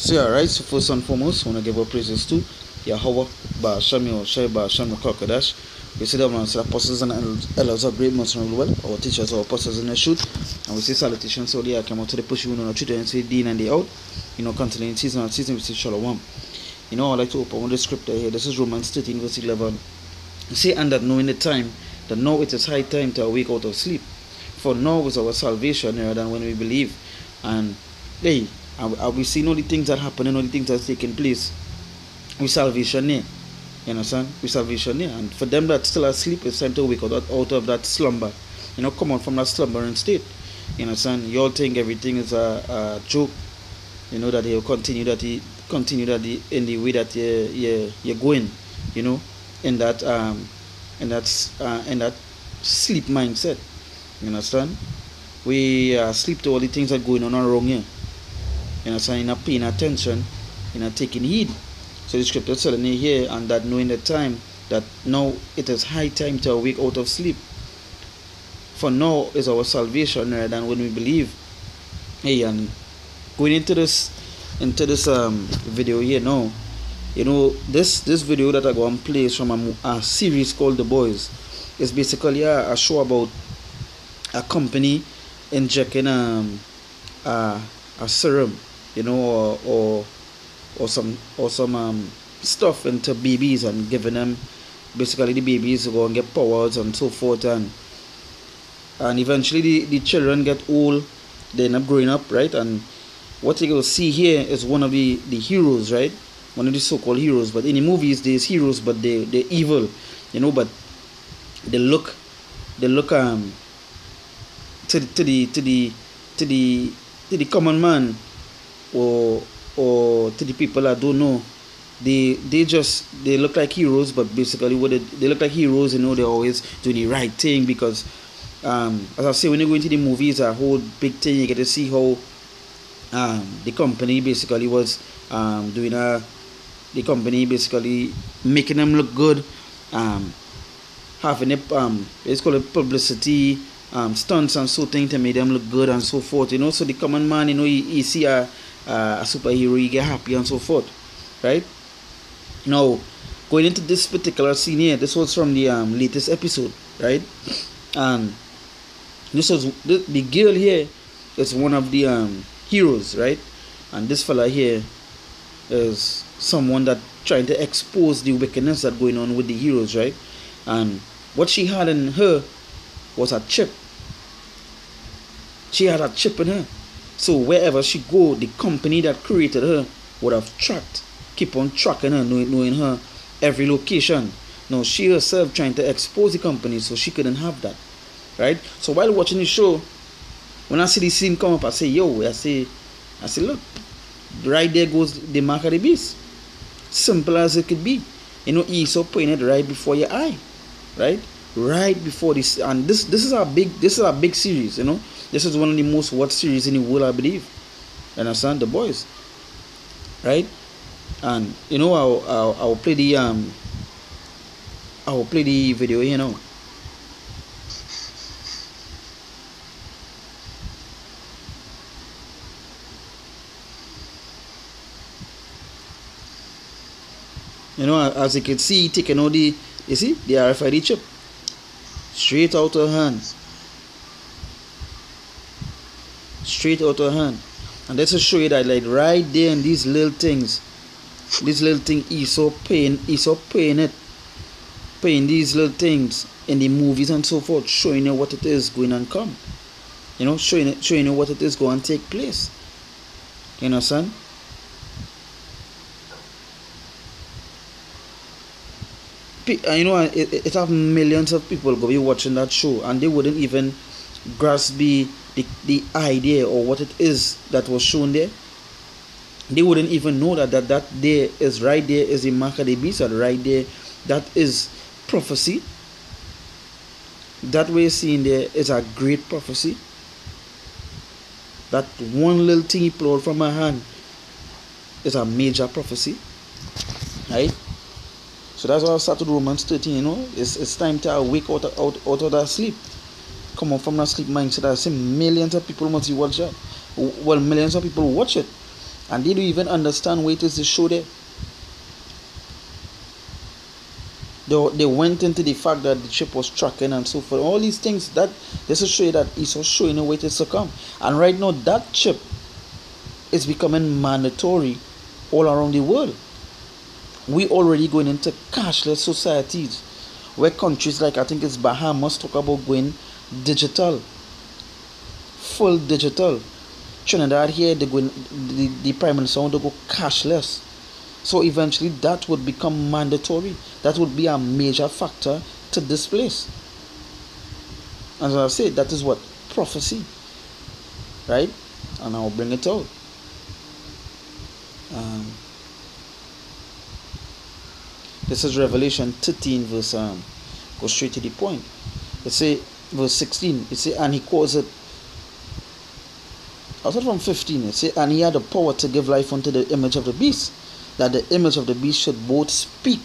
So yeah, right. So first and foremost, I want to give our praises to Yahweh, Ba'asham Yahushai, Ba'asham Kakadash. We say that man, the apostles and elders of great most honorable well, our teachers, our apostles in the shoot, and we say salutations. So yeah, I come out to the push you know, treat and say day and day out. Continuing season and season, we say shalom. I'd like to open with the scripture here. This is Romans 13 verse 11. You say, and that knowing the time, that now it is high time to awake out of sleep. For now is our salvation nearer than when we believe. And hey, we see all the things that happen and all the things that's taking place. We salvation near. You understand? We salvation near. And for them that still asleep, it's time to wake out of that slumber. Come out from that slumbering state. You understand? You all think everything is a joke. That he'll continue that in the way that you're going. In that sleep mindset. You understand? We sleep to all the things that are going on around here. You understand? You're not paying attention, you're not taking heed. So the scripture is telling you here, and that knowing the time, that now it is high time to awake out of sleep. For now is our salvation rather than when we believe. Hey, and going into this video here now, this video that I go and play is from a series called The Boys. It's basically a show about a company injecting a serum, or some stuff into babies and giving them, basically the babies go and get powers and so forth, and eventually the children get old, they end up growing up, right? And what you will see here is one of the heroes, right? One of the so-called heroes. But in the movies there's heroes, but they're evil, but they look to the common man, or to the people that don't know, they look like heroes, but basically they look like heroes, they're always doing the right thing, because as I say, when you go into the movies, a whole big thing, you get to see how the company basically was making them look good, having it's called publicity, stunts and so things to make them look good and so forth, so the common man, he see a superhero, he get happy and so forth, right? Now, going into this particular scene here, this was from the latest episode, right? And this was the girl here is one of the heroes, right? And this fella here is someone that trying to expose the wickedness that going on with the heroes, right? And what she had in her was a chip. She had a chip in her. So wherever she go, the company that created her would have keep on tracking her, knowing her every location. Now she herself trying to expose the company, so she couldn't have that, right? So while watching the show, when I see the scene come up, I say, I say, look, right there goes the mark of the beast. Simple as it could be. Esau putting it right before your eye, right? Right before this, and this is a big series. This is one of the most watched series in the world, I believe. You understand? The Boys, right? And I'll play the video here now. As you can see, taking out the rfid chip straight out her hand. And that's to show you that, like, right there in these little things, Esau paying these little things in the movies and so forth, showing you what it is going and come, showing you what it is going to take place. You understand? It have millions of people go be watching that show, and they wouldn't even grasp the idea or what it is that was shown there. They wouldn't even know that there is right there is the mark of the beast, or right there that is prophecy. That way seeing there is a great prophecy. That one little thing he pulled from my hand is a major prophecy, right? So that's why I started Romans 13. It's time to wake out of that sleep. Come on from that sleep mindset. I say millions of people must watch that. Well, millions of people watch it. And they don't even understand what it is they show there. They went into the fact that the chip was tracking and so forth. All these things that this will show you that Esau showing a way to succumb. And right now that chip is becoming mandatory all around the world. We already going into cashless societies where countries like I think it's Bahamas talk about going digital, full digital. Trinidad here they going the prime minister want to go cashless. So eventually that would become mandatory. That would be a major factor to this place. As I said, that is what prophecy, right? And I'll bring it out. This is Revelation 13 verse go straight to the point. It say verse 16. It say, and he calls it. I'll start from 15. It say, and he had the power to give life unto the image of the beast, that the image of the beast should both speak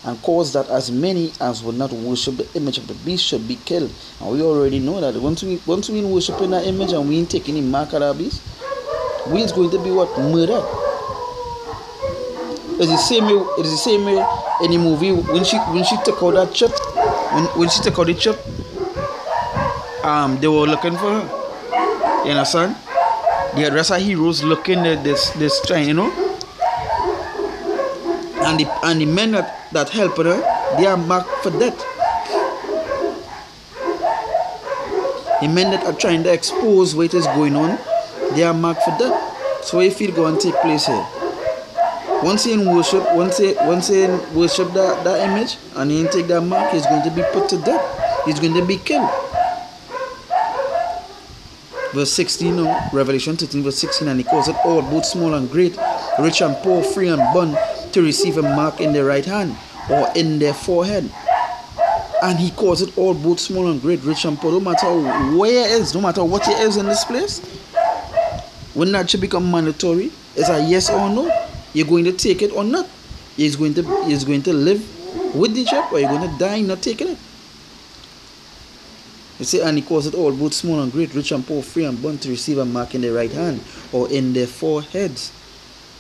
and cause that as many as would not worship the image of the beast should be killed. And we already know that once we worshiping that image and we ain't taking the mark of that beast, we is going to be what? Murdered. It's the same way in the movie when she took out that chip, when she took out the chip, they were looking for her. You understand? The rest of heroes looking at this train, you know. And the men that helped her, they are marked for death. The men that are trying to expose what is going on, they are marked for death. So if it go and take place here, once he worship that image and he take that mark, he's going to be put to death. He's going to be killed. Verse 16 now, Revelation 13 verse 16, and he calls it all, both small and great, rich and poor, free and bond, to receive a mark in their right hand or in their forehead. And he calls it all, both small and great, rich and poor. No matter where it is, no matter what it is in this place, when that should become mandatory, it's a yes or no. You're going to take it or not. He's going to live with the chip, or you're going to die not taking it. You see, and he calls it all, both small and great, rich and poor, free and bond, to receive a mark in their right hand or in their foreheads,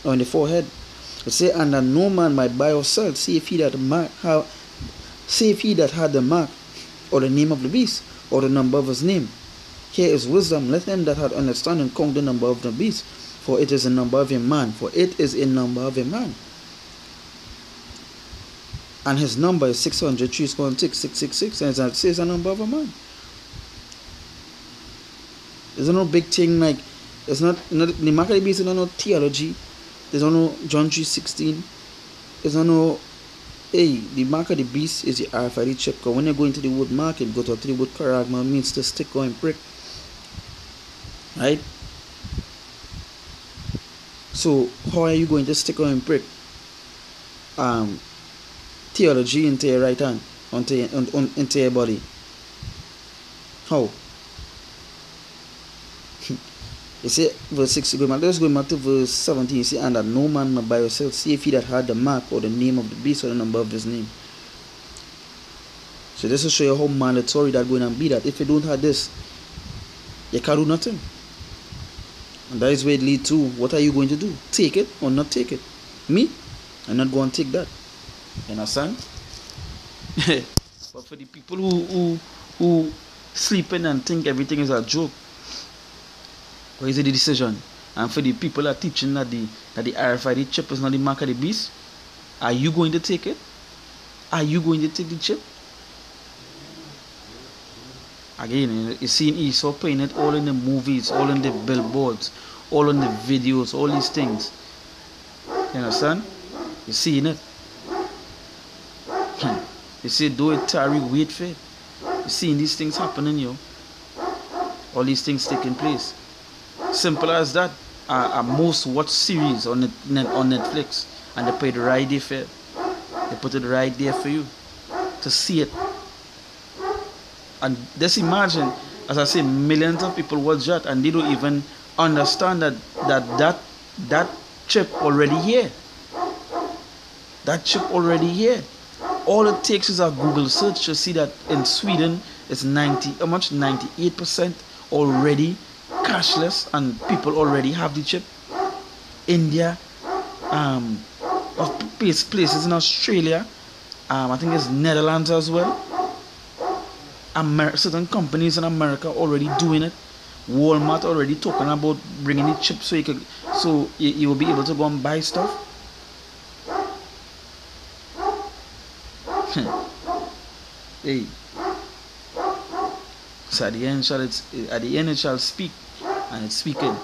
or in the forehead. You see, and that no man might buy or sell, save he that had the mark or the name of the beast or the number of his name. Here is wisdom. Let him that had understanding count the number of the beast, for it is the number of a man. For it is a number of a man. And his number is 666, and it says a number of a man. There's no big thing like, it's not the mark of the beast is not no theology. There's no John 3:16. There's no the mark of the beast is the rfid chip. Because when you go into the word mark, it go to the word charagma, means to stick or prick. Right? So how are you going to stick or prick theology into your right hand, into your body? How? You see, verse 6, let's go back to verse 17. You see, and that no man may buy or sell, save he that had the mark or the name of the beast or the number of his name. So this will show you how mandatory that going to be, that if you don't have this, you can't do nothing. And that is where it leads to, what are you going to do? Take it or not take it? Me? I'm not going to take that. You understand? But for the people who sleep in and think everything is a joke, what is the decision? And for the people that are teaching that the rfid chip is not the mark of the beast, are you going to take it? Are you going to take the chip? Again, you see Esau playing it all in the movies, all in the billboards, all in the videos, all these things. You understand? You're seeing it. You see, do it, tarry, wait for it. You're seeing these things happening, yo. All these things taking place. Simple as that. A most watched series on Netflix, and they put it right there for it. They put it right there for you to see it. And just imagine, as I say, millions of people watch that and they don't even understand that chip already here. That chip already here. All it takes is a Google search to see that in Sweden it's 98% already cashless, and people already have the chip. India, of places in Australia, I think it's Netherlands as well. Certain companies in America already doing it. Walmart already talking about bringing the chip so you will be able to go and buy stuff. Hey, so at the end it shall speak, and it's speaking.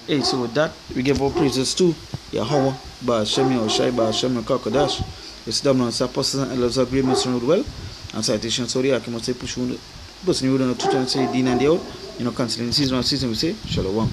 Hey, so with that, we give our praises to Yahweh, Ba'ashemi or Shai Ba'ashemi Kakadash. It's the man apostles and elders of great mission well. And citation, sorry, I can say push on the person you don't know to say Dean and the out. Canceling season we say Shalom.